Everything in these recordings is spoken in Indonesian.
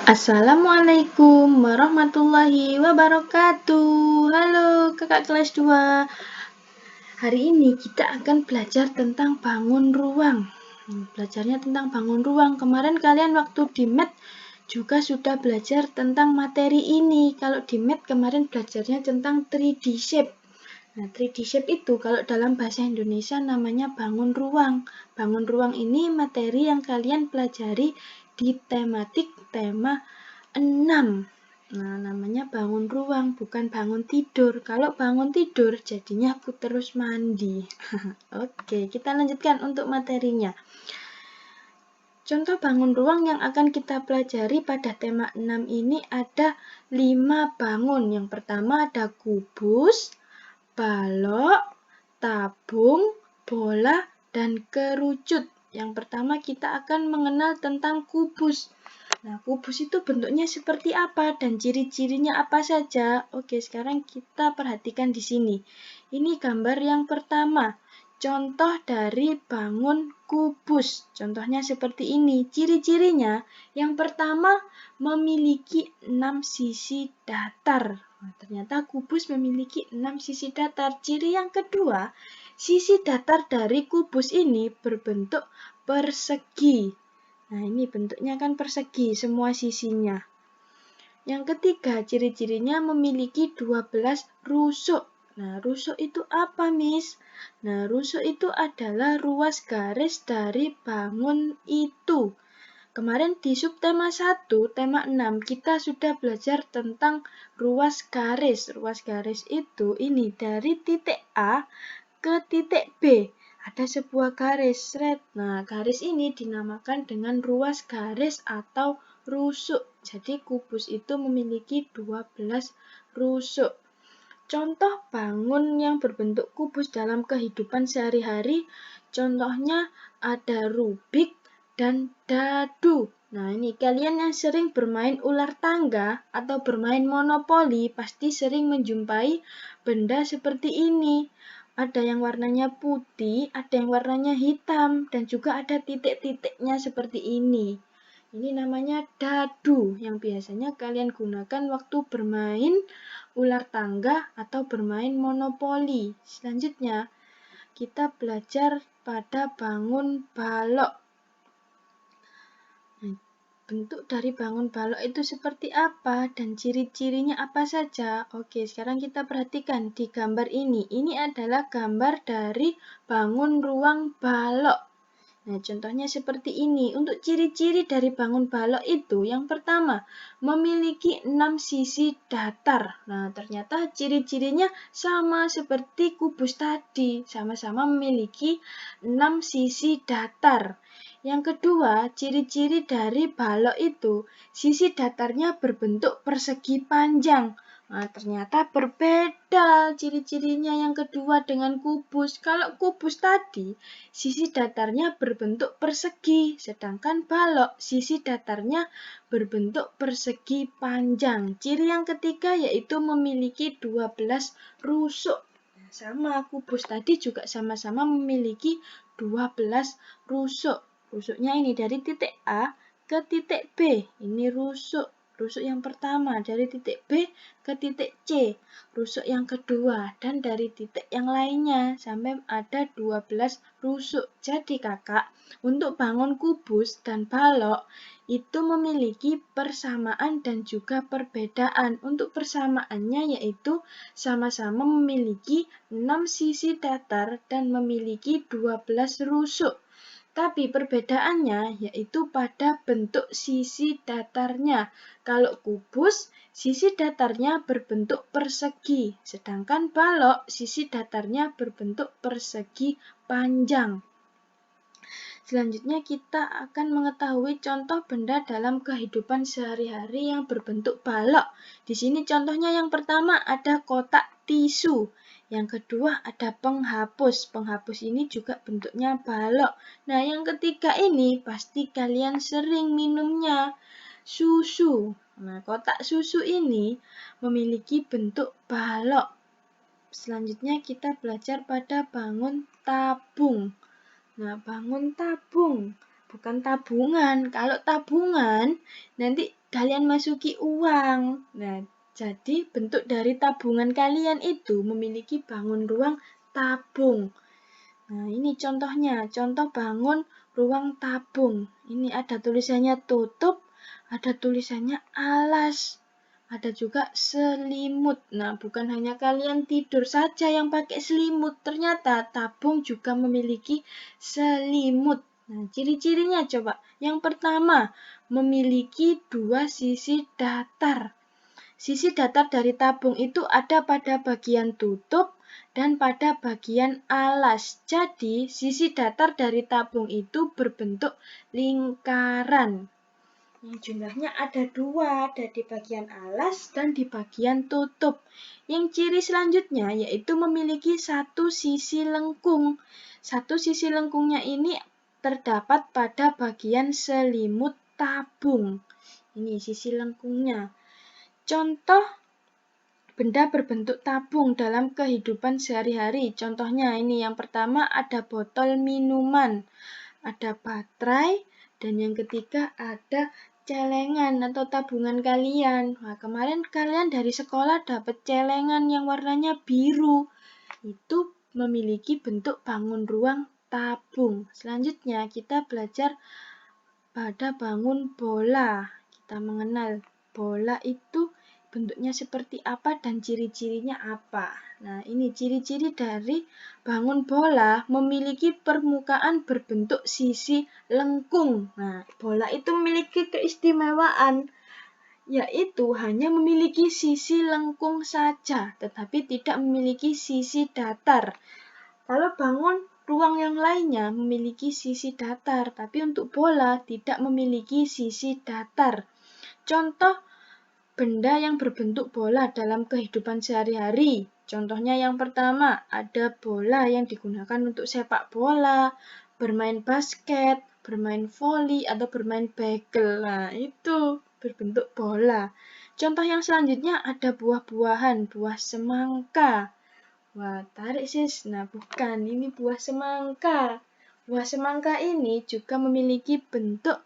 Assalamualaikum warahmatullahi wabarakatuh. Halo kakak kelas 2. Hari ini kita akan belajar tentang bangun ruang. Belajarnya tentang bangun ruang. Kemarin kalian waktu di Math juga sudah belajar tentang materi ini. Kalau di Math kemarin belajarnya tentang 3D shape. Nah, 3D shape itu kalau dalam bahasa Indonesia namanya bangun ruang. Bangun ruang ini materi yang kalian pelajari di tematik tema 6. Nah, namanya bangun ruang, bukan bangun tidur. Kalau bangun tidur, jadinya aku terus mandi. Oke, kita lanjutkan untuk materinya. Contoh bangun ruang yang akan kita pelajari pada tema 6 ini ada 5 bangun. Yang pertama ada kubus, balok, tabung, bola, dan kerucut. Yang pertama kita akan mengenal tentang kubus. Nah, kubus itu bentuknya seperti apa dan ciri-cirinya apa saja? Oke, sekarang kita perhatikan di sini. Ini gambar yang pertama. Contoh dari bangun kubus. Contohnya seperti ini. Ciri-cirinya, yang pertama memiliki 6 sisi datar. Nah, ternyata kubus memiliki 6 sisi datar. Ciri yang kedua, sisi datar dari kubus ini berbentuk persegi. Nah, ini bentuknya kan persegi semua sisinya. Yang ketiga, ciri-cirinya memiliki 12 rusuk. Nah, rusuk itu apa, Miss? Nah, rusuk itu adalah ruas garis dari bangun itu. Kemarin di subtema 1, tema 6, kita sudah belajar tentang ruas garis. Ruas garis itu ini dari titik A ke titik B. Ada sebuah garis, red. Nah, garis ini dinamakan dengan ruas garis atau rusuk. Jadi, kubus itu memiliki 12 rusuk. Contoh bangun yang berbentuk kubus dalam kehidupan sehari-hari, contohnya ada Rubik dan dadu. Nah, ini kalian yang sering bermain ular tangga atau bermain monopoli pasti sering menjumpai benda seperti ini. Ada yang warnanya putih, ada yang warnanya hitam, dan juga ada titik-titiknya seperti ini. Ini namanya dadu yang biasanya kalian gunakan waktu bermain ular tangga atau bermain monopoli. Selanjutnya, kita belajar pada bangun balok. Bentuk dari bangun balok itu seperti apa dan ciri-cirinya apa saja? Oke, sekarang kita perhatikan di gambar ini. Ini adalah gambar dari bangun ruang balok. Nah, contohnya seperti ini. Untuk ciri-ciri dari bangun balok itu, yang pertama, memiliki 6 sisi datar. Nah, ternyata ciri-cirinya sama seperti kubus tadi, sama-sama memiliki 6 sisi datar. Yang kedua, ciri-ciri dari balok itu, sisi datarnya berbentuk persegi panjang. Nah, ternyata berbeda ciri-cirinya yang kedua dengan kubus. Kalau kubus tadi, sisi datarnya berbentuk persegi, sedangkan balok sisi datarnya berbentuk persegi panjang. Ciri yang ketiga yaitu memiliki 12 rusuk. Sama, kubus tadi juga sama-sama memiliki 12 rusuk. Rusuknya ini dari titik A ke titik B. Ini rusuk. Rusuk yang pertama dari titik B ke titik C. Rusuk yang kedua dan dari titik yang lainnya sampai ada 12 rusuk. Jadi kakak, untuk bangun kubus dan balok itu memiliki persamaan dan juga perbedaan. Untuk persamaannya yaitu sama-sama memiliki 6 sisi datar dan memiliki 12 rusuk. Tapi perbedaannya yaitu pada bentuk sisi datarnya. Kalau kubus, sisi datarnya berbentuk persegi, sedangkan balok sisi datarnya berbentuk persegi panjang. Selanjutnya kita akan mengetahui contoh benda dalam kehidupan sehari-hari yang berbentuk balok. Di sini contohnya yang pertama ada kotak tisu. Yang kedua ada penghapus. Penghapus ini juga bentuknya balok. Nah, yang ketiga ini pasti kalian sering minumnya, susu. Nah, kotak susu ini memiliki bentuk balok. Selanjutnya kita belajar pada bangun tabung. Nah, bangun tabung, bukan tabungan. Kalau tabungan, nanti kalian masuki uang. Nah, jadi bentuk dari tabungan kalian itu memiliki bangun ruang tabung. Nah, ini contohnya, contoh bangun ruang tabung. Ini ada tulisannya tutup, ada tulisannya alas, ada juga selimut. Nah, bukan hanya kalian tidur saja yang pakai selimut, ternyata tabung juga memiliki selimut. Nah, ciri-cirinya coba. Yang pertama, memiliki dua sisi datar. Sisi datar dari tabung itu ada pada bagian tutup dan pada bagian alas. Jadi, sisi datar dari tabung itu berbentuk lingkaran. Jumlahnya ada dua, ada di bagian alas dan di bagian tutup. Yang ciri selanjutnya yaitu memiliki satu sisi lengkung. Satu sisi lengkungnya ini terdapat pada bagian selimut tabung. Ini sisi lengkungnya. Contoh benda berbentuk tabung dalam kehidupan sehari-hari. Contohnya ini yang pertama ada botol minuman, ada baterai, dan yang ketiga ada celengan atau tabungan kalian. Nah, kemarin kalian dari sekolah dapat celengan yang warnanya biru. Itu memiliki bentuk bangun ruang tabung. Selanjutnya kita belajar pada bangun bola. Kita mengenal bola itu bentuknya seperti apa dan ciri-cirinya apa. Nah, ini ciri-ciri dari bangun bola memiliki permukaan berbentuk sisi lengkung. Nah, bola itu memiliki keistimewaan, yaitu hanya memiliki sisi lengkung saja, tetapi tidak memiliki sisi datar. Kalau bangun ruang yang lainnya memiliki sisi datar, tapi untuk bola tidak memiliki sisi datar. Contoh benda yang berbentuk bola dalam kehidupan sehari-hari. Contohnya yang pertama, ada bola yang digunakan untuk sepak bola, bermain basket, bermain voli, atau bermain bagel. Nah, itu berbentuk bola. Contoh yang selanjutnya ada buah-buahan, buah semangka. Wah, tarik sis. Nah, bukan. Ini buah semangka. Buah semangka ini juga memiliki bentuk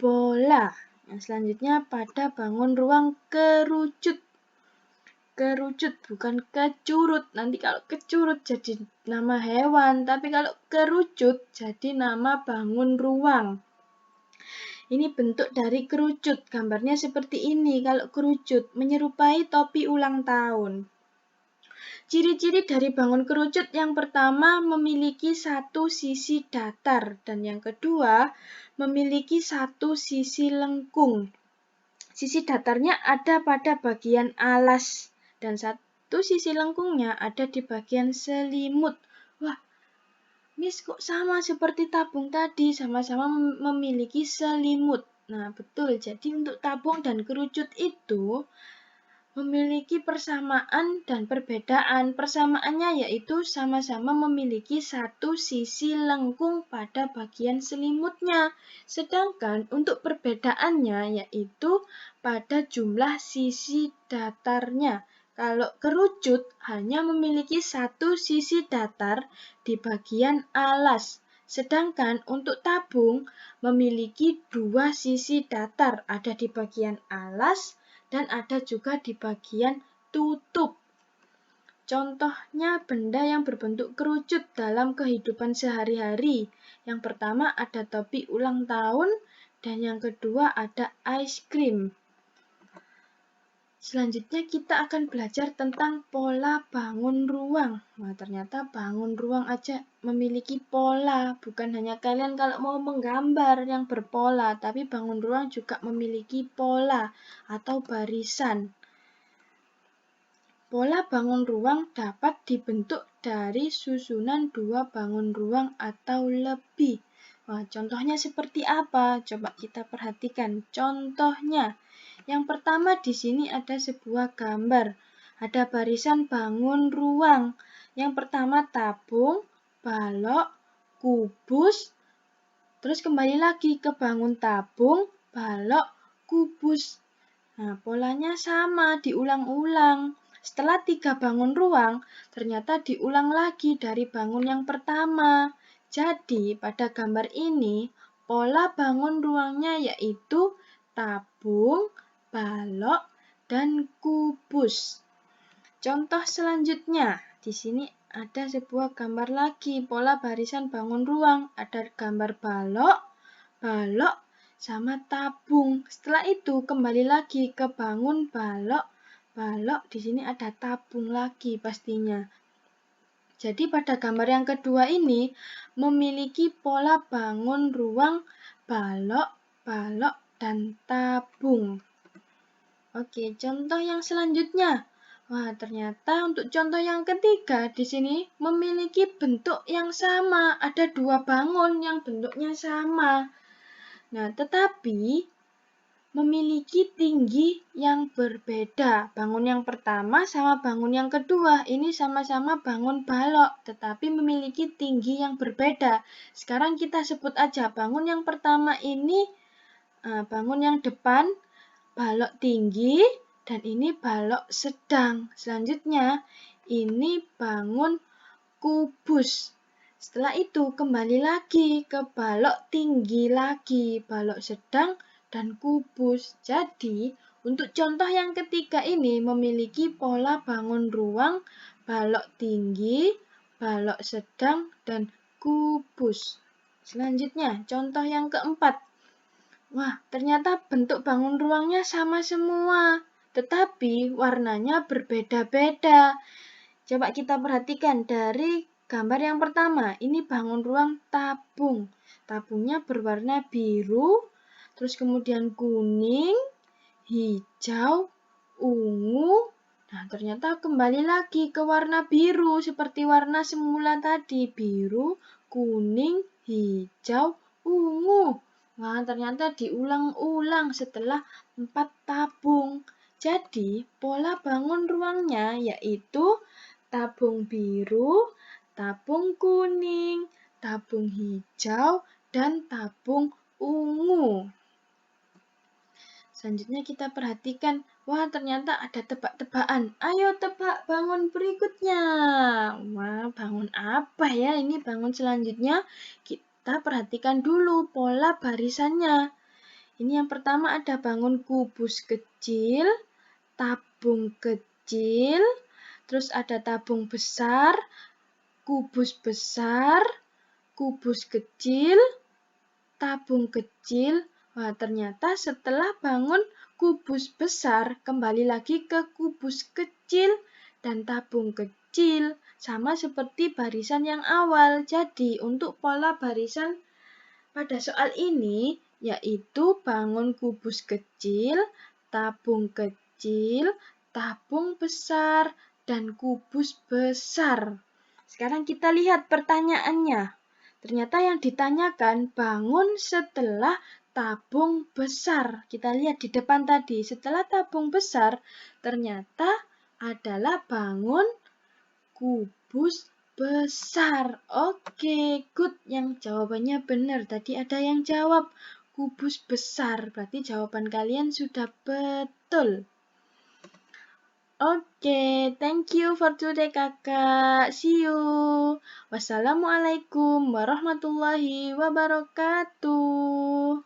bola. Yang selanjutnya pada bangun ruang kerucut. Kerucut, bukan kecurut. Nanti kalau kecurut jadi nama hewan, tapi kalau kerucut jadi nama bangun ruang. Ini bentuk dari kerucut. Gambarnya seperti ini. Kalau kerucut menyerupai topi ulang tahun. Ciri-ciri dari bangun kerucut yang pertama memiliki satu sisi datar dan yang kedua memiliki satu sisi lengkung. Sisi datarnya ada pada bagian alas dan satu sisi lengkungnya ada di bagian selimut. Wah, Miss kok sama seperti tabung tadi, sama-sama memiliki selimut. Nah, betul. Jadi untuk tabung dan kerucut itu memiliki persamaan dan perbedaan. Persamaannya yaitu sama-sama memiliki satu sisi lengkung pada bagian selimutnya. Sedangkan untuk perbedaannya yaitu pada jumlah sisi datarnya. Kalau kerucut hanya memiliki satu sisi datar di bagian alas. Sedangkan untuk tabung memiliki dua sisi datar, ada di bagian alas dan ada juga di bagian tutup. Contohnya benda yang berbentuk kerucut dalam kehidupan sehari-hari. Yang pertama ada topi ulang tahun dan yang kedua ada ice cream. Selanjutnya kita akan belajar tentang pola bangun ruang. Nah, ternyata bangun ruang aja memiliki pola. Bukan hanya kalian kalau mau menggambar yang berpola, tapi bangun ruang juga memiliki pola atau barisan. Pola bangun ruang dapat dibentuk dari susunan dua bangun ruang atau lebih. Wah, contohnya seperti apa? Coba kita perhatikan. Contohnya, yang pertama di sini ada sebuah gambar. Ada barisan bangun ruang. Yang pertama tabung, balok, kubus, terus kembali lagi ke bangun tabung, balok, kubus. Nah, polanya sama, diulang-ulang. Setelah 3 bangun ruang, ternyata diulang lagi dari bangun yang pertama. Jadi, pada gambar ini, pola bangun ruangnya yaitu tabung, balok, dan kubus. Contoh selanjutnya, di sini ada sebuah gambar lagi, pola barisan bangun ruang. Ada gambar balok, sama tabung. Setelah itu kembali lagi ke bangun balok. Di sini ada tabung lagi pastinya. Jadi pada gambar yang kedua ini memiliki pola bangun ruang balok, dan tabung. Oke, contoh yang selanjutnya. Wah, ternyata untuk contoh yang ketiga di sini memiliki bentuk yang sama. Ada dua bangun yang bentuknya sama. Nah, tetapi memiliki tinggi yang berbeda. Bangun yang pertama sama bangun yang kedua. Ini sama-sama bangun balok, tetapi memiliki tinggi yang berbeda. Sekarang kita sebut aja bangun yang pertama ini, bangun yang depan, balok tinggi, dan ini balok sedang. Selanjutnya, ini bangun kubus. Setelah itu kembali lagi ke balok tinggi lagi, balok sedang, dan kubus. Jadi, untuk contoh yang ketiga ini memiliki pola bangun ruang, balok tinggi, balok sedang, dan kubus. Selanjutnya, contoh yang keempat. Wah, ternyata bentuk bangun ruangnya sama semua, tetapi warnanya berbeda-beda. Coba kita perhatikan dari gambar yang pertama. Ini bangun ruang tabung. Tabungnya berwarna biru, terus kemudian kuning, hijau, ungu. Nah, ternyata kembali lagi ke warna biru seperti warna semula tadi. Biru, kuning, hijau, ungu. Wah, ternyata diulang-ulang setelah 4 tabung. Jadi, pola bangun ruangnya yaitu tabung biru, tabung kuning, tabung hijau, dan tabung ungu. Selanjutnya kita perhatikan, wah ternyata ada tebak-tebakan. Ayo tebak bangun berikutnya. Wah, bangun apa ya? Ini bangun selanjutnya. Kita perhatikan dulu pola barisannya. Ini yang pertama ada bangun kubus kecil, tabung kecil, terus ada tabung besar, kubus besar, kubus kecil, tabung kecil. Wah, ternyata setelah bangun kubus besar, kembali lagi ke kubus kecil dan tabung kecil. Sama seperti barisan yang awal. Jadi, untuk pola barisan pada soal ini, yaitu bangun kubus kecil, tabung kecil, tabung besar, dan kubus besar. Sekarang kita lihat pertanyaannya. Ternyata yang ditanyakan bangun setelah tabung besar. Kita lihat di depan tadi, setelah tabung besar, ternyata adalah bangun kubus besar. Oke, good. Yang jawabannya benar. Tadi ada yang jawab kubus besar. Berarti jawaban kalian sudah betul. Oke, thank you for today kakak. See you. Wassalamualaikum warahmatullahi wabarakatuh.